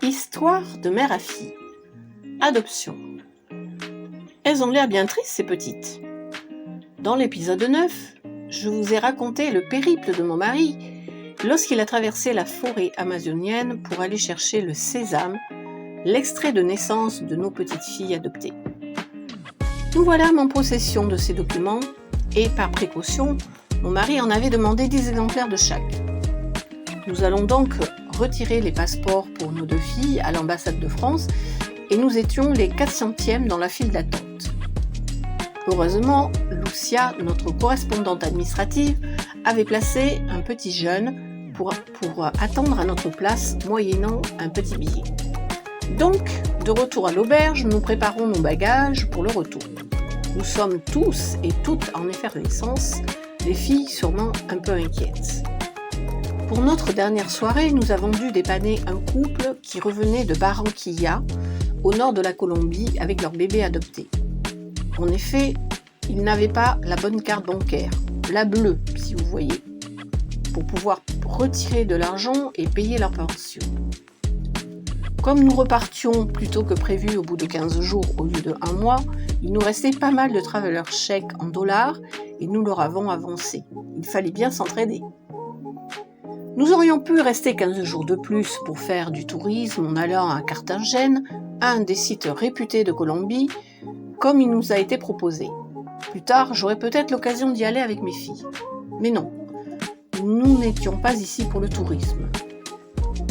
Histoire de mère à fille. Adoption. Elles ont l'air bien tristes, ces petites. Dans l'épisode 9, je vous ai raconté le périple de mon mari lorsqu'il a traversé la forêt amazonienne pour aller chercher le sésame, l'extrait de naissance de nos petites filles adoptées. Nous voilà en possession de ces documents et par précaution, mon mari en avait demandé 10 exemplaires de chaque. Nous allons donc retirer les passeports pour nos 2 filles à l'ambassade de France et nous étions les 400e dans la file d'attente. Heureusement, Lucia, notre correspondante administrative, avait placé un petit jeune pour attendre à notre place moyennant un petit billet. Donc, de retour à l'auberge, nous préparons nos bagages pour le retour. Nous sommes tous et toutes en effervescence, les filles sûrement un peu inquiètes. Pour notre dernière soirée, nous avons dû dépanner un couple qui revenait de Barranquilla, au nord de la Colombie, avec leur bébé adopté. En effet, ils n'avaient pas la bonne carte bancaire, la bleue si vous voyez, pour pouvoir retirer de l'argent et payer leur pension. Comme nous repartions plus tôt que prévu au bout de 15 jours au lieu de 1 mois, il nous restait pas mal de traveler chèques en dollars et nous leur avons avancé. Il fallait bien s'entraider. Nous aurions pu rester 15 jours de plus pour faire du tourisme en allant à Carthagène, un des sites réputés de Colombie, comme il nous a été proposé. Plus tard, j'aurai peut-être l'occasion d'y aller avec mes filles. Mais non, nous n'étions pas ici pour le tourisme.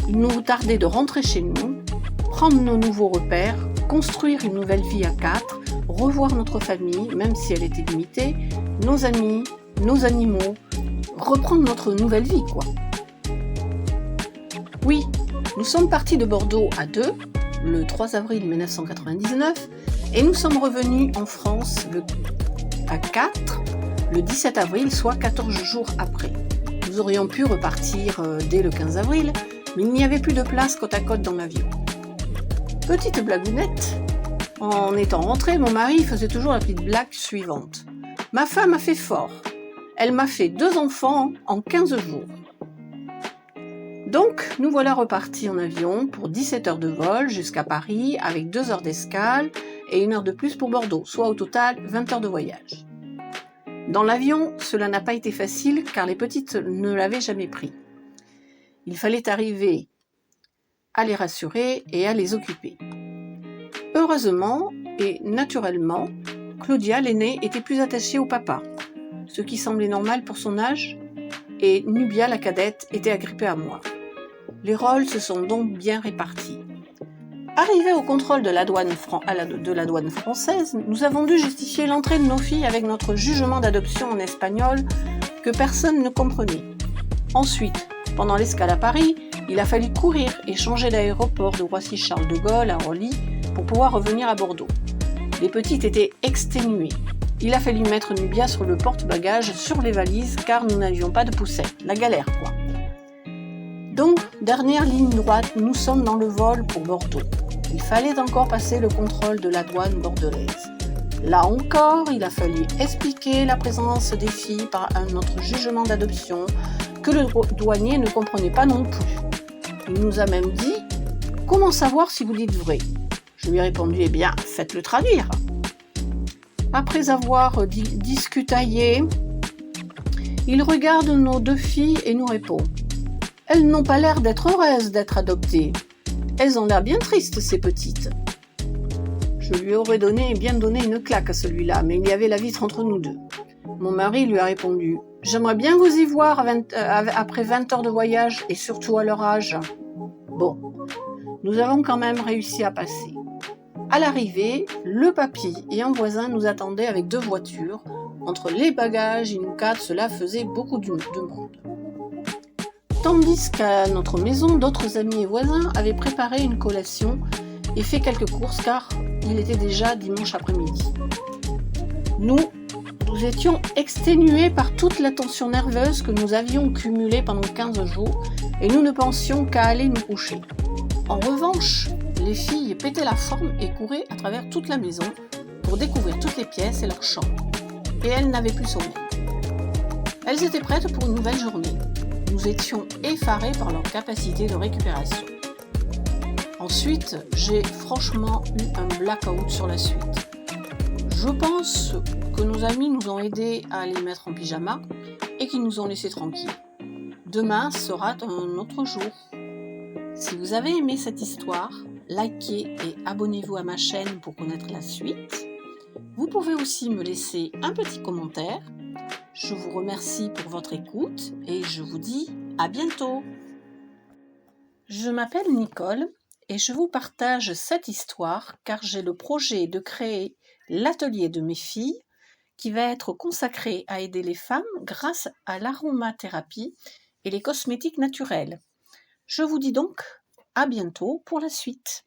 Il nous tardait de rentrer chez nous, prendre nos nouveaux repères, construire une nouvelle vie à 4, revoir notre famille, même si elle était limitée, nos amis, nos animaux, reprendre notre nouvelle vie, quoi. Oui, nous sommes partis de Bordeaux à 2, le 3 avril 1999, et nous sommes revenus en France à 4, le 17 avril, soit 14 jours après. Nous aurions pu repartir dès le 15 avril, mais il n'y avait plus de place côte à côte dans l'avion. Petite blagounette, en étant rentré, mon mari faisait toujours la petite blague suivante. Ma femme a fait fort. Elle m'a fait 2 enfants en 15 jours. Donc, nous voilà repartis en avion pour 17 heures de vol jusqu'à Paris avec 2 heures d'escale et 1 heure de plus pour Bordeaux, soit au total 20 heures de voyage. Dans l'avion, cela n'a pas été facile car les petites ne l'avaient jamais pris. Il fallait arriver à les rassurer et à les occuper. Heureusement et naturellement, Claudia, l'aînée, était plus attachée au papa, ce qui semblait normal pour son âge, et Nubia, la cadette, était agrippée à moi. Les rôles se sont donc bien répartis. Arrivés au contrôle de la douane française, nous avons dû justifier l'entrée de nos filles avec notre jugement d'adoption en espagnol que personne ne comprenait. Ensuite, pendant l'escale à Paris, il a fallu courir et changer d'aéroport de Roissy-Charles de Gaulle à Orly pour pouvoir revenir à Bordeaux. Les petites étaient exténuées. Il a fallu mettre Nubia sur le porte-bagages sur les valises car nous n'avions pas de poussette. La galère, quoi. Donc, dernière ligne droite, nous sommes dans le vol pour Bordeaux. Il fallait encore passer le contrôle de la douane bordelaise. Là encore, il a fallu expliquer la présence des filles par notre jugement d'adoption que le douanier ne comprenait pas non plus. Il nous a même dit « Comment savoir si vous dites vrai ?» Je lui ai répondu « Eh bien, faites-le traduire !» Après avoir discutaillé, il regarde nos 2 filles et nous répond « Elles n'ont pas l'air d'être heureuses d'être adoptées. Elles ont l'air bien tristes, ces petites. » Je lui aurais bien donné une claque à celui-là, mais il y avait la vitre entre nous 2. Mon mari lui a répondu « J'aimerais bien vous y voir après 20 heures de voyage et surtout à leur âge. » Bon, nous avons quand même réussi à passer. À l'arrivée, le papy et un voisin nous attendaient avec 2 voitures. Entre les bagages et nous 4, cela faisait beaucoup de monde. Tandis qu'à notre maison, d'autres amis et voisins avaient préparé une collation et fait quelques courses car il était déjà dimanche après-midi. Nous étions exténués par toute la tension nerveuse que nous avions cumulée pendant 15 jours et nous ne pensions qu'à aller nous coucher. En revanche, les filles pétaient la forme et couraient à travers toute la maison pour découvrir toutes les pièces et leurs chambres. Et elles n'avaient plus sommeil. Elles étaient prêtes pour une nouvelle journée. Nous étions effarés par leur capacité de récupération. En Ensuite, j'ai franchement eu un blackout sur la suite. Je pense que nos amis nous ont aidés à les mettre en pyjama et qu'ils nous ont laissés tranquilles. Demain sera un autre jour. Si vous avez aimé cette histoire, likez et abonnez-vous à ma chaîne pour connaître la suite. Vous pouvez aussi me laisser un petit commentaire. Je vous remercie pour votre écoute et je vous dis à bientôt. Je m'appelle Nicole et je vous partage cette histoire car j'ai le projet de créer l'atelier de mes filles qui va être consacré à aider les femmes grâce à l'aromathérapie et les cosmétiques naturels. Je vous dis donc à bientôt pour la suite.